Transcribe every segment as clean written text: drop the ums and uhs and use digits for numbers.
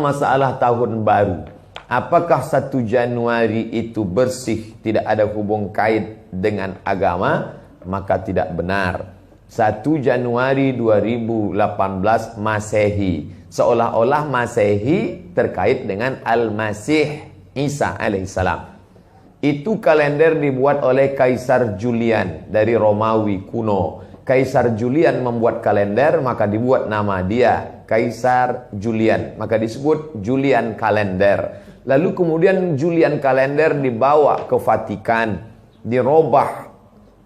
masalah tahun baru. Apakah 1 Januari itu bersih, tidak ada hubung kait dengan agama? Maka tidak benar. 1 Januari 2018 Masehi, seolah-olah Masehi terkait dengan Al-Masih Isa alaihissalam. Itu kalender dibuat oleh Kaisar Julian dari Romawi kuno. Kaisar Julian membuat kalender, maka dibuat nama dia Kaisar Julian, maka disebut Julian kalender. Lalu kemudian Julian kalender dibawa ke Vatikan, dirobah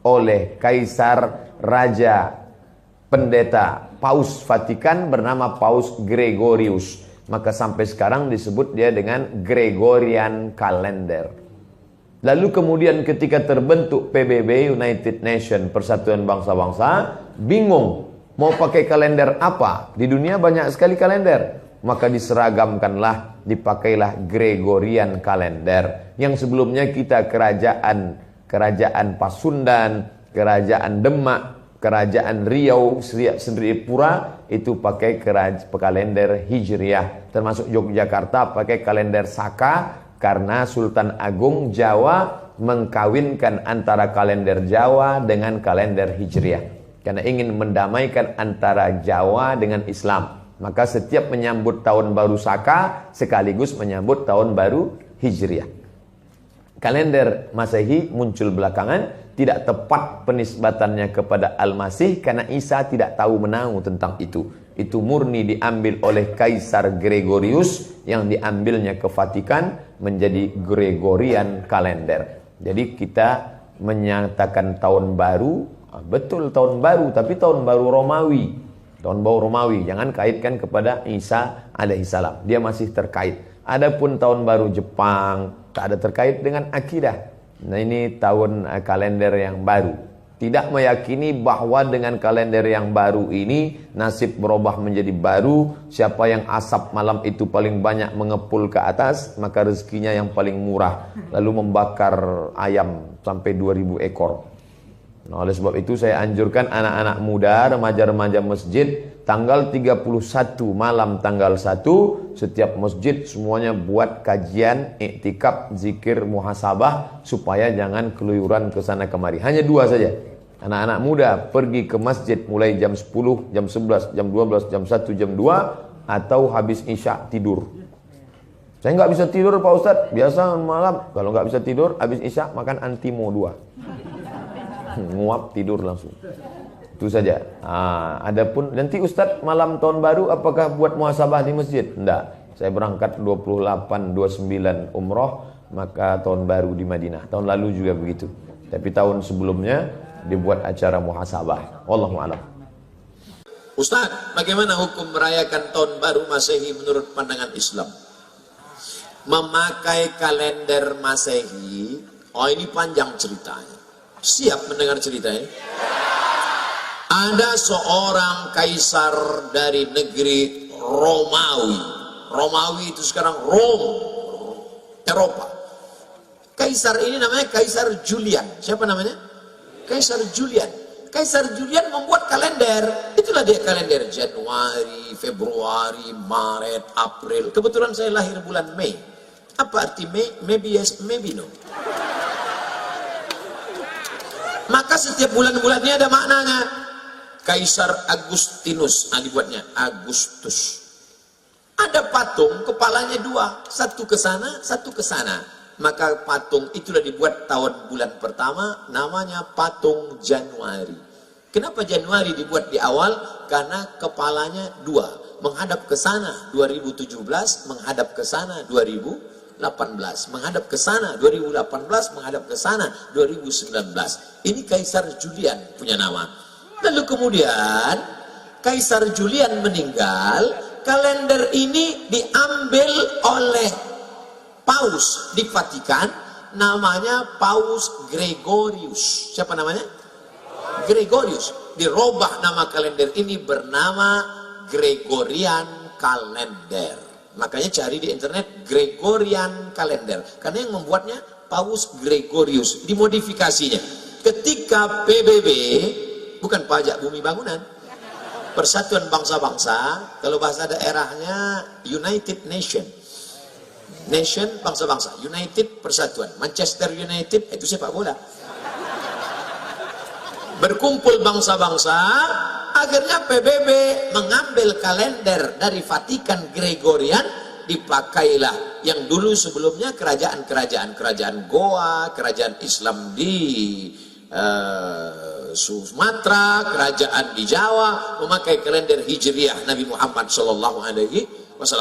oleh Kaisar Raja Pendeta Paus Vatikan bernama Paus Gregorius. Maka sampai sekarang disebut dia dengan Gregorian kalender. Lalu kemudian ketika terbentuk PBB, United Nation, Persatuan Bangsa-Bangsa, bingung mau pakai kalender apa? Di dunia banyak sekali kalender. Maka diseragamkanlah, dipakailah Gregorian kalender. Yang sebelumnya kita kerajaan Pasundan, kerajaan Demak, kerajaan Riau, Sendripura itu pakai kalender Hijriah. Termasuk Yogyakarta pakai kalender Saka, karena Sultan Agung Jawa mengkawinkan antara kalender Jawa dengan kalender Hijriah. Karena ingin mendamaikan antara Jawa dengan Islam. Maka setiap menyambut tahun baru Saka sekaligus menyambut tahun baru Hijriah. Kalender Masehi muncul belakangan, tidak tepat penisbatannya kepada Al-Masih karena Isa tidak tahu menahu tentang itu. Itu murni diambil oleh Kaisar Gregorius yang diambilnya ke Vatikan menjadi Gregorian kalender. Jadi kita menyatakan tahun baru, betul tahun baru, tapi tahun baru Romawi. Tahun baru Romawi, jangan kaitkan kepada Isa alaihissalam. Dia masih terkait. Adapun tahun baru Jepang tak ada terkait dengan akidah. Nah, ini tahun kalender yang baru. Tidak meyakini bahwa dengan kalender yang baru ini nasib berubah menjadi baru. Siapa yang asap malam itu paling banyak mengepul ke atas, maka rezekinya yang paling murah. Lalu membakar ayam sampai 2000 ekor. Nah, oleh sebab itu saya anjurkan anak-anak muda, remaja-remaja masjid, tanggal 31 malam tanggal 1 setiap masjid semuanya buat kajian, iktikaf, zikir, muhasabah supaya jangan keluyuran ke sana kemari. Hanya 2 saja. Anak-anak muda pergi ke masjid mulai jam 10, jam 11, jam 12, jam 1, jam 2 atau habis isya tidur. Saya nggak bisa tidur Pak Ustadz, biasa malam. Kalau nggak bisa tidur habis isya makan Antimo 2. Nguap tidur langsung. Itu saja. Adapun nanti Ustadz malam tahun baru apakah buat muhasabah di masjid? Enggak. Saya berangkat 28, 29 umroh, maka tahun baru di Madinah. Tahun lalu juga begitu. Tapi tahun sebelumnya dibuat acara muhasabah. Wallahu a'lam. Ustadz, bagaimana hukum merayakan tahun baru Masehi menurut pandangan Islam? Memakai kalender Masehi, ini panjang ceritanya. Siap mendengar ceritanya? Ada seorang kaisar dari negeri Romawi. Romawi itu sekarang Rome, Eropa. Kaisar ini namanya Kaisar Julian. Siapa namanya? Kaisar Julian. Kaisar Julian membuat kalender. Itulah dia kalender Januari, Februari, Maret, April. Kebetulan saya lahir bulan Mei. Apa arti Mei? Maybe yes, maybe no. Maka setiap bulan-bulannya ada maknanya. Kaisar Agustinus, dibuatnya Agustus. Ada patung, kepalanya 2, satu ke sana, satu ke sana. Maka patung itulah dibuat tahun bulan pertama, namanya patung Januari. Kenapa Januari dibuat di awal? Karena kepalanya 2, menghadap ke sana 2017, menghadap ke sana 2018, menghadap ke sana 2018, menghadap ke sana 2019. Ini Kaisar Julian punya nama. Lalu kemudian Kaisar Julian meninggal, kalender ini diambil oleh Paus di Vatikan, namanya Paus Gregorius. Siapa namanya? Gregorius. Dirubah nama kalender ini bernama Gregorian kalender. Makanya cari di internet Gregorian kalender. Karena yang membuatnya Paus Gregorius. Dimodifikasinya. Ketika PBB, bukan pajak bumi bangunan, Persatuan Bangsa-Bangsa, kalau bahasa daerahnya United Nation. Nation, bangsa-bangsa. United, persatuan. Manchester United, itu sepak bola. Berkumpul bangsa-bangsa, akhirnya PBB mengambil kalender dari Vatikan Gregorian, dipakailah yang dulu sebelumnya kerajaan Goa, kerajaan Islam di Sumatera, kerajaan di Jawa memakai kalender Hijriah Nabi Muhammad SAW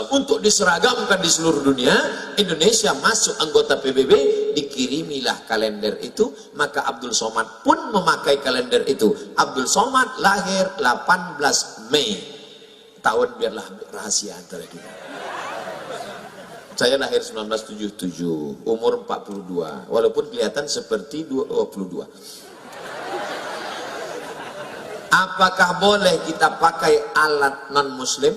untuk diseragamkan di seluruh dunia. Indonesia masuk anggota PBB, dikirimilah kalender itu, maka Abdul Somad pun memakai kalender itu. Abdul Somad lahir 18 Mei, tahun biarlah rahasia antara kita. Saya lahir 1977, umur 42, walaupun kelihatan seperti 22. Apakah boleh kita pakai alat non-muslim?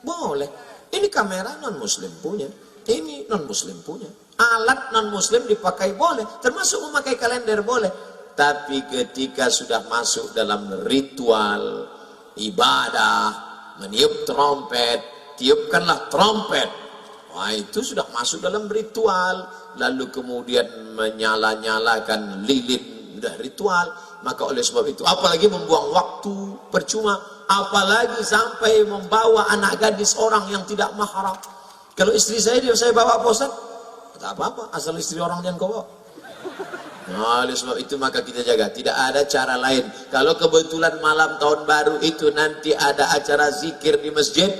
Boleh. Ini kamera non-muslim punya, ini non-muslim punya. Alat non-muslim dipakai boleh, termasuk memakai kalender boleh. Tapi ketika sudah masuk dalam ritual ibadah, meniup trompet, tiupkanlah trompet. Wah, itu sudah masuk dalam ritual. Lalu kemudian menyala-nyalakan lilin, sudah ritual. Maka oleh sebab itu, apalagi membuang waktu percuma, apalagi sampai membawa anak gadis orang yang tidak mahram. Kalau istri saya bawa Pak Ustaz, tak apa-apa, asal istri orang yang kau bawa. Nah, oleh sebab itu maka kita jaga, tidak ada cara lain. Kalau kebetulan malam tahun baru itu nanti ada acara zikir di masjid,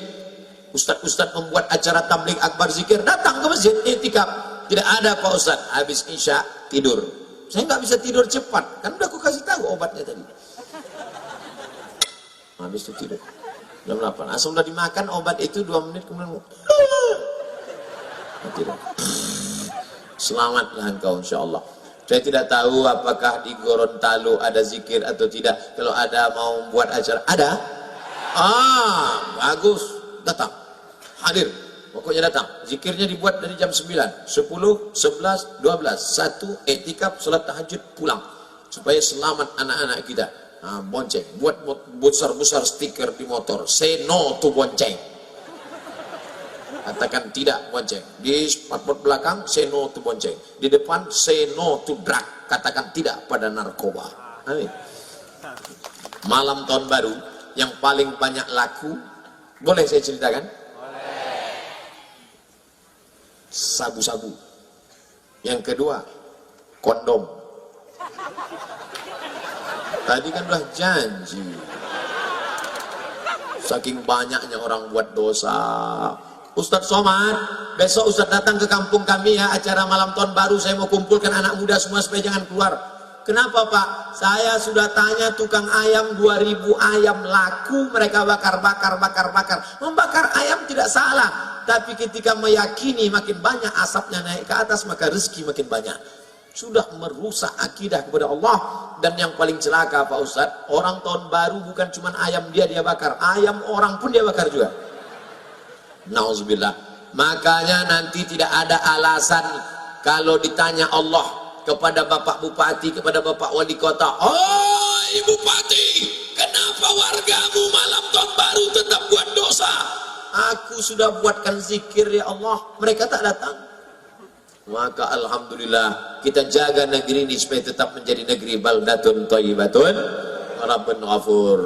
ustaz-ustaz membuat acara tabligh akbar zikir, datang ke masjid, iktikaf. Tidak ada Pak Ustaz, habis isya tidur. Saya nggak bisa tidur cepat, kan udah aku kasih tahu obatnya tadi. Habis itu tidur jam 8, asal udah dimakan obat itu 2 menit kemudian tidur. Selamatlah engkau insyaallah. Saya tidak tahu apakah di Gorontalo ada zikir atau tidak. Kalau ada mau buat acara, ada? Bagus, datang, hadir. Pokoknya datang. Zikirnya dibuat dari jam 9, 10, 11, 12, 1, iktikaf, salat tahajud, pulang. Supaya selamat anak-anak kita. Bonceng. Buat besar-besar stiker di motor. Say no to bonceng. Katakan tidak bonceng. Di spotboard belakang, say no to bonceng. Di depan, say no to drug. Katakan tidak pada narkoba. Amin. Malam tahun baru, yang paling banyak laku, boleh saya ceritakan? Sabu-sabu. Yang kedua, kondom. Tadi kan udah janji. Saking banyaknya orang buat dosa. Ustadz Somad, besok Ustadz datang ke kampung kami ya, acara malam tahun baru. Saya mau kumpulkan anak muda semua supaya jangan keluar. Kenapa Pak? Saya sudah tanya tukang ayam, 2000 ayam laku, mereka bakar. Membakar ayam tidak salah, tapi ketika meyakini makin banyak asapnya naik ke atas, maka rezeki makin banyak. Sudah merusak akidah kepada Allah. Dan yang paling celaka Pak Ustadz, orang tahun baru bukan cuma ayam dia bakar, ayam orang pun dia bakar juga. Nauzubillah. Makanya nanti tidak ada alasan kalau ditanya Allah kepada Bapak Bupati, kepada Bapak Wali Kota, "Oh Bupati, kenapa wargamu malam tahun baru tetap buat dosa?" Aku sudah buatkan zikir ya Allah, mereka tak datang. Maka alhamdulillah kita jaga negeri ini supaya tetap menjadi negeri baldatun thayyibatun rabbun ghafur.